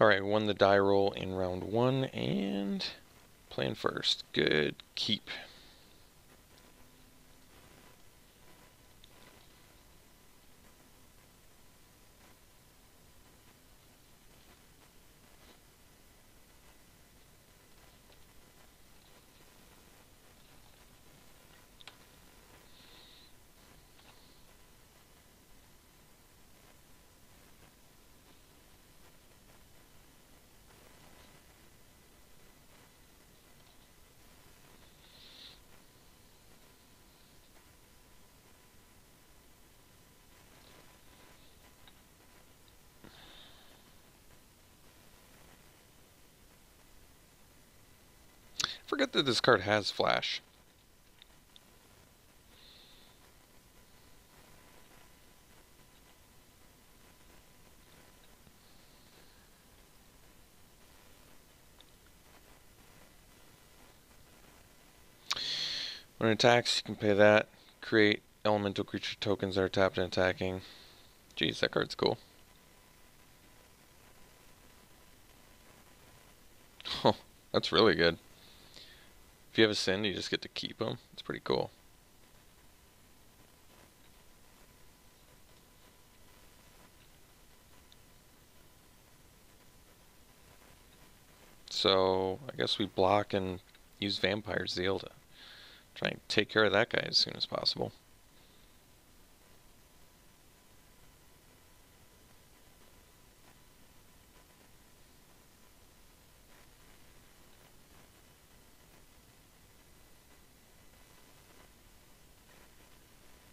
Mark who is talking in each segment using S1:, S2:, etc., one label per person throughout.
S1: Alright, won the die roll in round 1 and playing first. Good keep. Forget that this card has flash. When it attacks, you can pay that. Create elemental creature tokens that are tapped and attacking. Jeez, that card's cool. Oh, that's really good. If you have a Send, you just get to keep them. It's pretty cool. So, I guess we block and use Vampire Zeal to try and take care of that guy as soon as possible.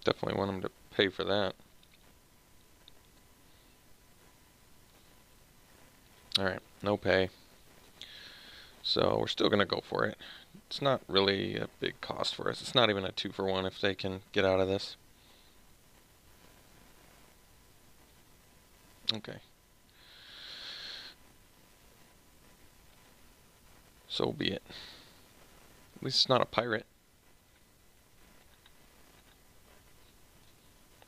S1: Definitely want him to pay for that. Alright, no pay. So we're still going to go for it. It's not really a big cost for us. It's not even a 2-for-1 if they can get out of this. Okay. So be it. At least it's not a pirate.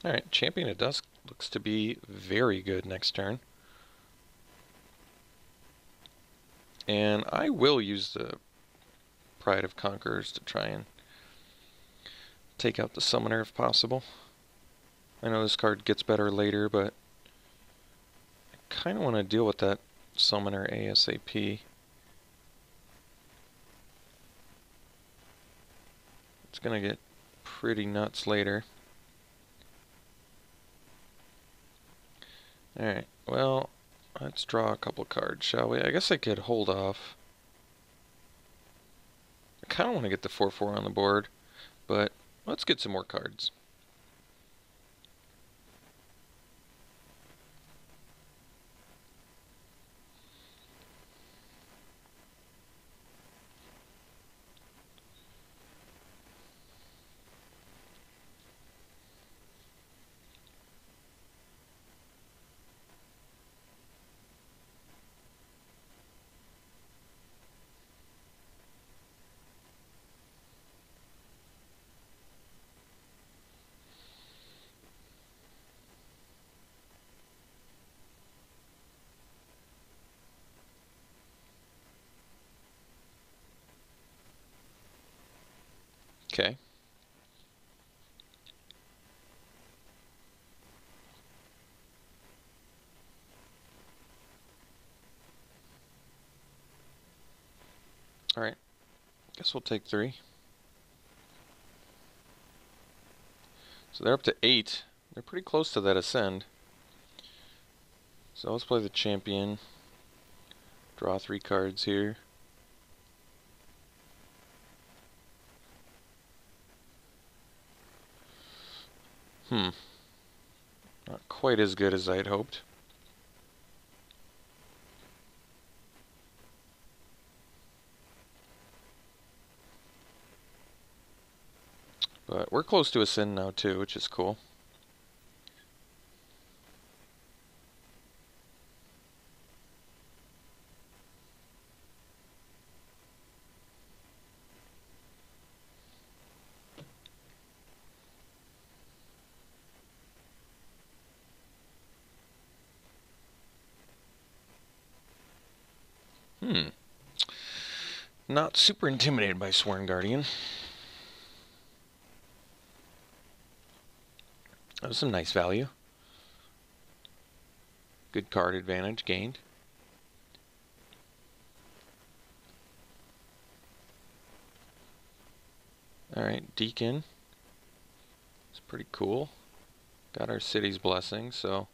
S1: Alright, Champion of Dusk looks to be very good next turn. And I will use the Pride of Conquerors to try and take out the Summoner if possible. I know this card gets better later, but I kind of want to deal with that Summoner ASAP. It's going to get pretty nuts later. Alright, well, let's draw a couple cards, shall we? I guess I could hold off. I kind of want to get the 4/4 on the board, but let's get some more cards. Okay. Alright. Guess we'll take 3. So they're up to 8. They're pretty close to that Ascend. So let's play the Champion. Draw 3 cards here. Not quite as good as I'd hoped. But we're close to Ascend now too, which is cool. Not super intimidated by Sworn Guardian. That was some nice value. Good card advantage gained. Alright, Deacon. It's pretty cool. Got our city's blessing, so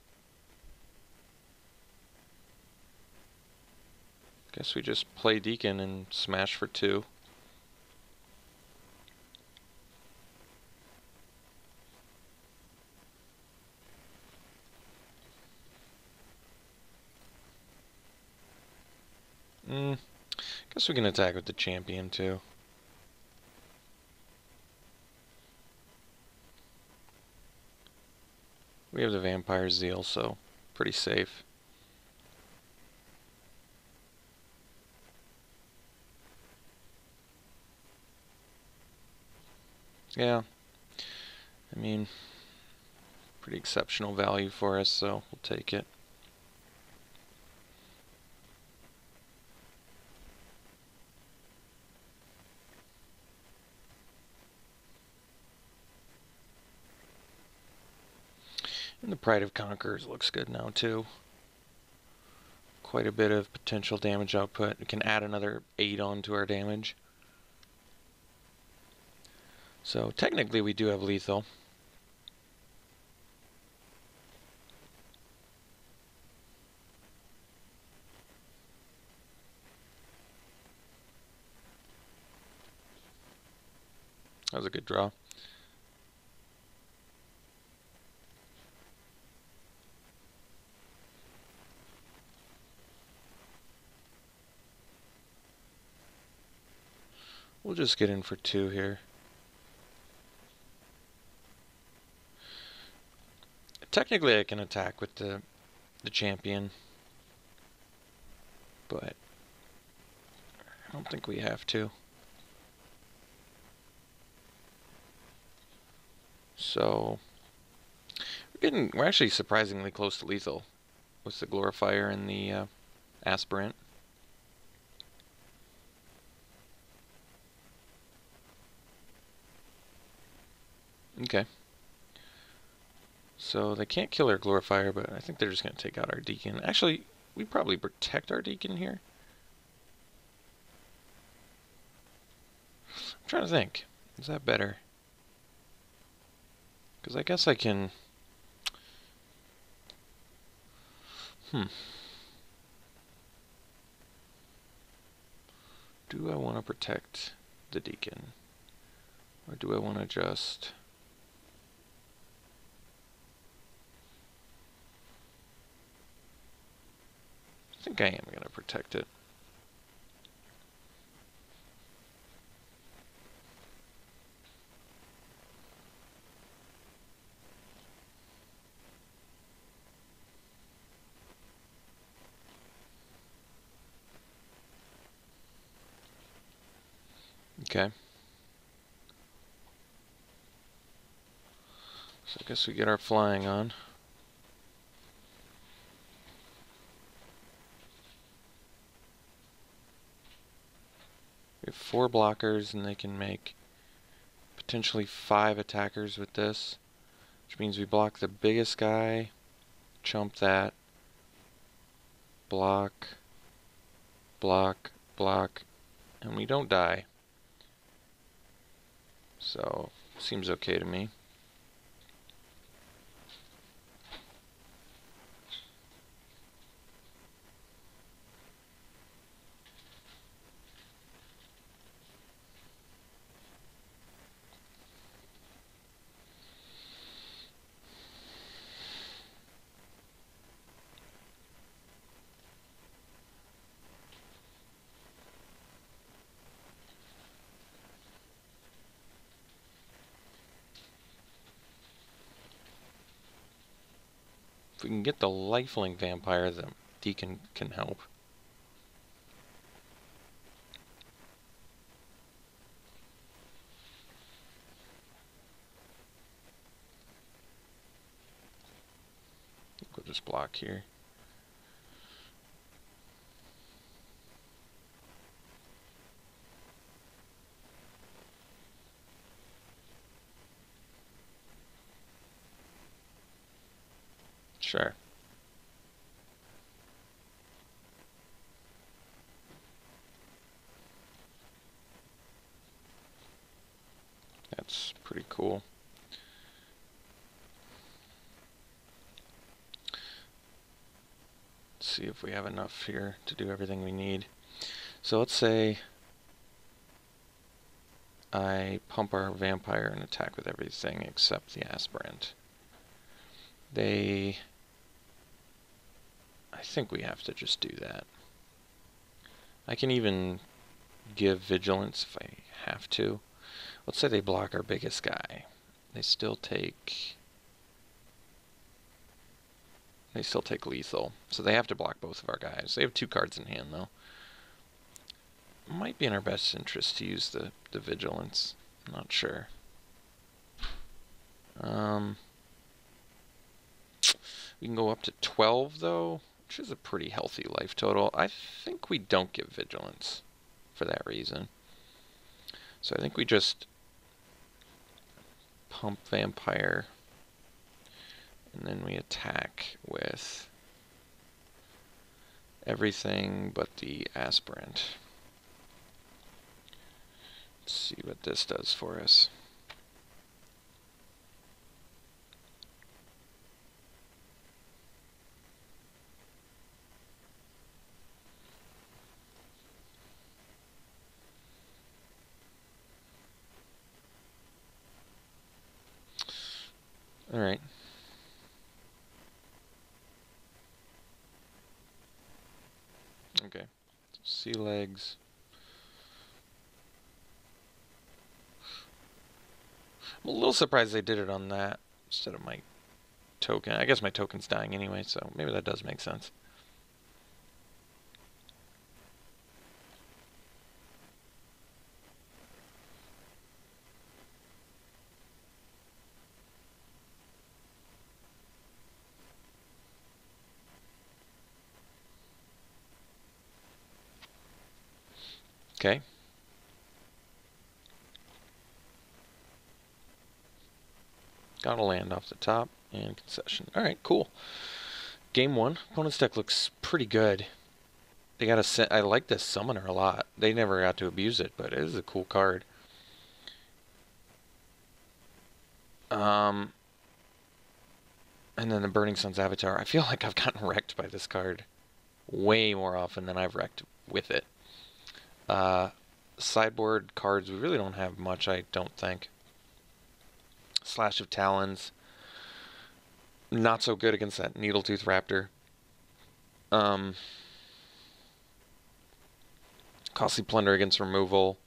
S1: guess we just play Deacon and smash for 2. Guess we can attack with the champion too. We have the Vampire Zeal, so pretty safe. Yeah, I mean, pretty exceptional value for us, so we'll take it. And the Pride of Conquerors looks good now too. Quite a bit of potential damage output. We can add another 8 onto our damage. So technically we do have lethal. That was a good draw. We'll just get in for 2 here. Technically I can attack with the champion, but I don't think we have to. So we're actually surprisingly close to lethal with the Glorifier and the Aspirant. Okay. So they can't kill our Glorifier, but I think they're just going to take out our Deacon. Actually, we probably protect our Deacon here. I'm trying to think. Is that better? Because I guess I can... Do I want to protect the Deacon? Or do I want to just... I think I am going to protect it. Okay. So I guess we get our flying on. We have 4 blockers, and they can make potentially 5 attackers with this, which means we block the biggest guy, chump that, block, block, block, and we don't die. So, seems okay to me. If we can get the lifelink vampire, the Deacon can help. We'll just block here. Sure. That's pretty cool. Let's see if we have enough here to do everything we need. So let's say I pump our vampire and attack with everything except the aspirant. I think we have to just do that. I can even give vigilance if I have to. Let's say they block our biggest guy. They still take lethal. So they have to block both of our guys. They have 2 cards in hand though. Might be in our best interest to use the vigilance. I'm not sure. We can go up to 12 though, which is a pretty healthy life total. I think we don't give vigilance for that reason. So I think we just pump vampire and then we attack with everything but the aspirant. Let's see what this does for us. All right. Okay. Sea legs. I'm a little surprised they did it on that instead of my token. I guess my token's dying anyway, so maybe that does make sense. Okay. Got a land off the top and concession. All right, cool. Game 1. Opponent's deck looks pretty good. They got a. I like this summoner a lot. They never got to abuse it, but it is a cool card. And then the Burning Sun's Avatar. I feel like I've gotten wrecked by this card way more often than I've wrecked with it. Sideboard cards, we really don't have much, I don't think. Slash of Talons. Not so good against that Needletooth Raptor. Costly Plunder against removal.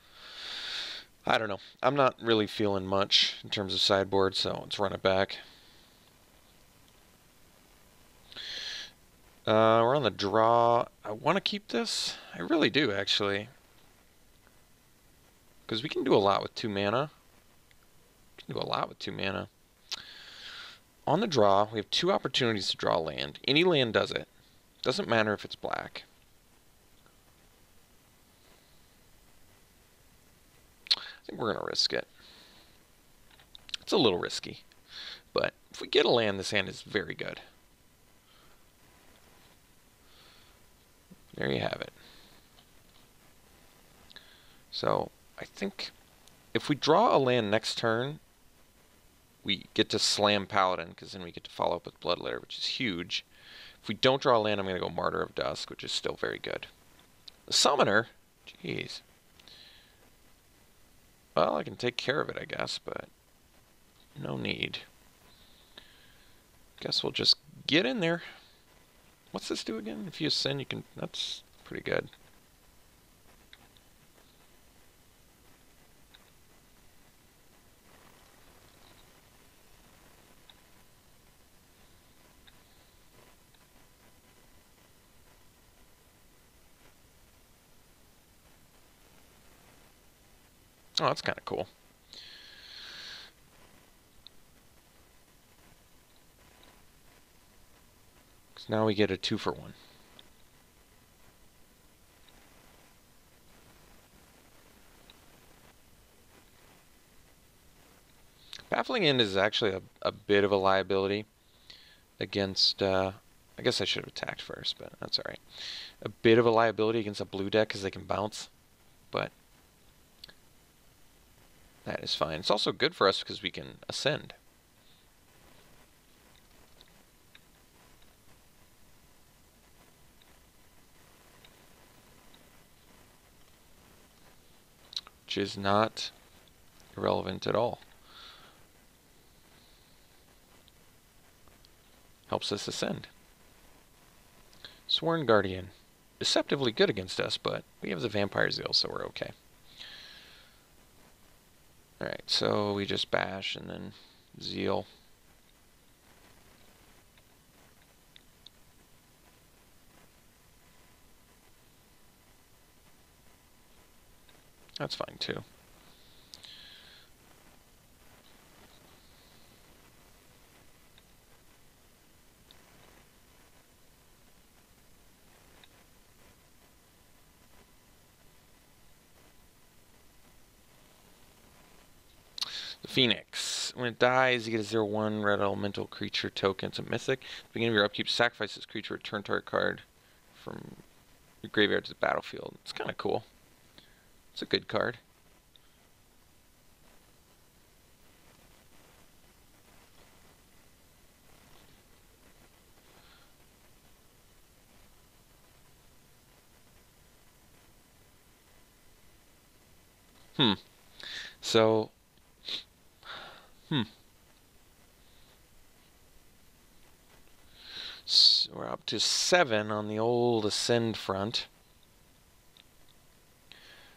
S1: I don't know. I'm not really feeling much in terms of sideboard, so let's run it back. We're on the draw. I want to keep this. I really do, actually. Because we can do a lot with 2 mana. We can do a lot with 2 mana. On the draw, we have 2 opportunities to draw land. Any land does it. Doesn't matter if it's black. I think we're going to risk it. It's a little risky. But if we get a land, this hand is very good. There you have it. So, I think if we draw a land next turn, we get to slam Paladin, because then we get to follow up with Bloodletter, which is huge. If we don't draw a land, I'm going to go Martyr of Dusk, which is still very good. The Summoner, jeez. Well, I can take care of it, I guess, but no need. Guess we'll just get in there. What's this do again? If you ascend, you can... That's pretty good. Oh, that's kind of cool. So now we get a 2-for-1. Baffling End is actually a bit of a liability. against, I guess I should have attacked first, but that's alright. A bit of a liability against a blue deck because they can bounce, but that is fine. It's also good for us because we can ascend. Which is not irrelevant at all. Helps us ascend. Sworn Guardian. Deceptively good against us, but we have the Vampire Zeal, so we're okay. Alright, so we just bash and then Zeal. That's fine too. The Phoenix. When it dies, you get a 0/1 red elemental creature token. It's a mythic. At the beginning of your upkeep, sacrifice this creature, return target card from your graveyard to the battlefield. It's kind of cool. It's a good card. So, so we're up to 7 on the old Ascend front.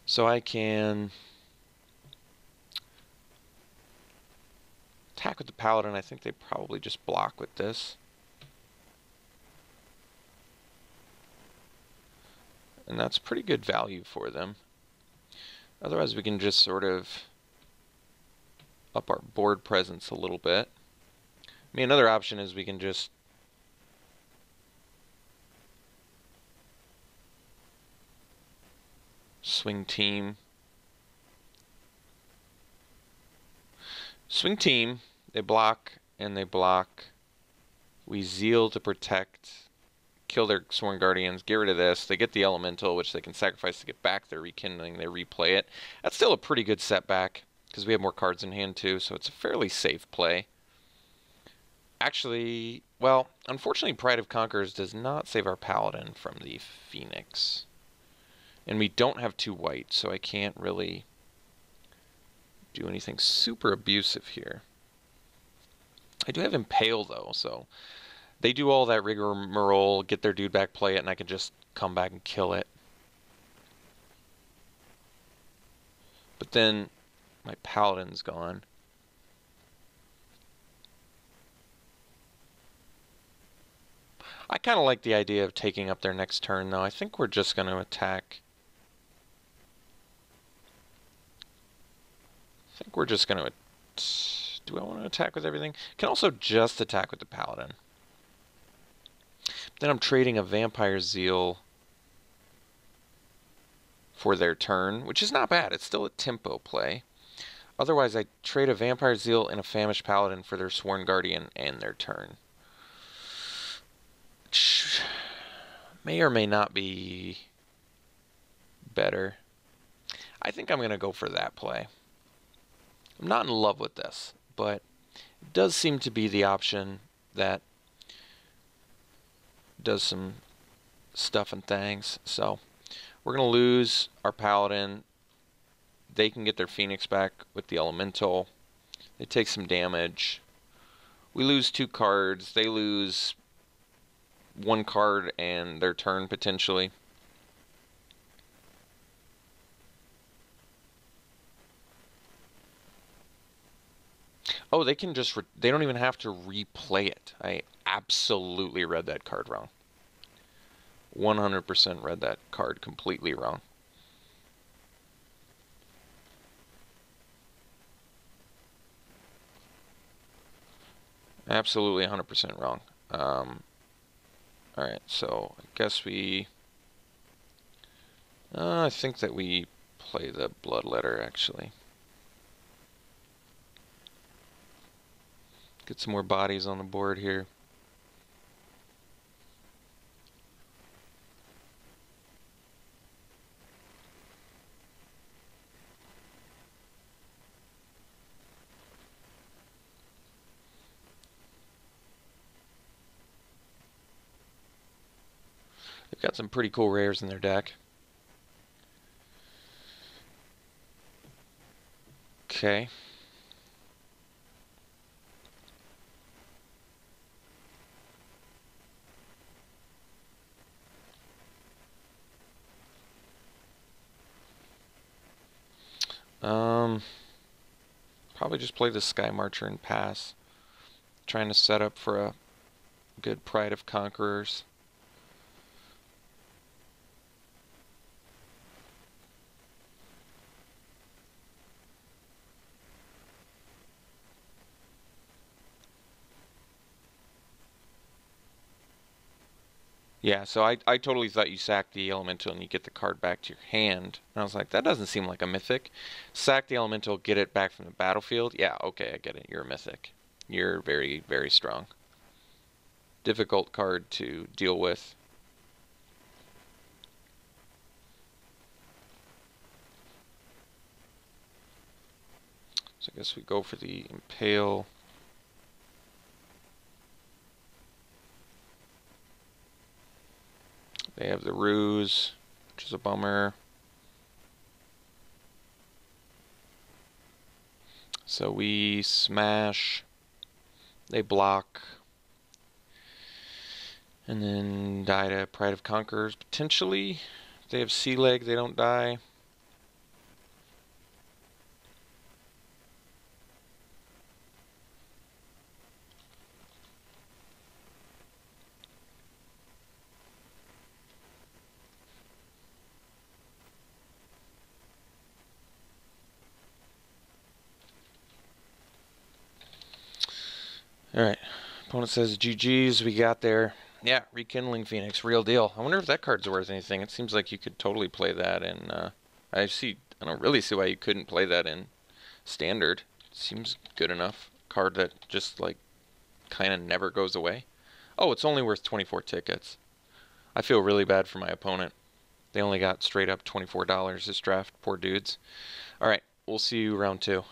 S1: So I can attack with the Paladin. I think they probably just block with this. And that's pretty good value for them. Otherwise, we can just sort of up our board presence a little bit. I mean, another option is we can just swing team. Swing team, they block and they block. We Zeal to protect, kill their Sworn Guardians, get rid of this. They get the Elemental, which they can sacrifice to get back their Rekindling. They replay it. That's still a pretty good setback because we have more cards in hand too, so it's a fairly safe play. Actually, well, unfortunately, Pride of Conquerors does not save our Paladin from the Phoenix. And we don't have 2 white, so I can't really do anything super abusive here. I do have Impale, though, so they do all that rigmarole, get their dude back, play it, and I can just come back and kill it. But then my Paladin's gone. I kind of like the idea of taking up their next turn, though. I think we're just going to attack. I think we're just going to... Do I want to attack with everything? Can also just attack with the Paladin. Then I'm trading a Vampire Zeal for their turn, which is not bad. It's still a tempo play. Otherwise, I trade a Vampire Zeal and a Famished Paladin for their Sworn Guardian and their turn. Which may or may not be better. I think I'm going to go for that play. I'm not in love with this, but it does seem to be the option that does some stuff and things. So we're going to lose our Paladin. They can get their Phoenix back with the Elemental. They take some damage. We lose 2 cards. They lose 1 card and their turn potentially. Oh, they can just, they don't even have to replay it. I absolutely read that card wrong. 100% read that card completely wrong. Absolutely 100% wrong. Alright, so I guess we... I think that we play the Bloodletter, actually. Get some more bodies on the board here. They've got some pretty cool rares in their deck. Okay. Probably just play the Sky Marcher and pass. Trying to set up for a good Pride of Conquerors. Yeah, so I totally thought you sacked the Elemental and you get the card back to your hand. And I was like, that doesn't seem like a Mythic. Sack the Elemental, get it back from the battlefield. Yeah, okay, I get it. You're a Mythic. You're very, very strong. Difficult card to deal with. So I guess we go for the Impale. They have the Ruse, which is a bummer. So we smash. They block. And then die to Pride of Conquerors, potentially. If they have Sea Leg, they don't die. Alright, opponent says GG's, we got there. Yeah, Rekindling Phoenix, real deal. I wonder if that card's worth anything. It seems like you could totally play that in, I don't really see why you couldn't play that in Standard. Seems good enough. Card that just, like, kind of never goes away. Oh, it's only worth 24 tickets. I feel really bad for my opponent. They only got straight up $24 this draft. Poor dudes. Alright, we'll see you round 2.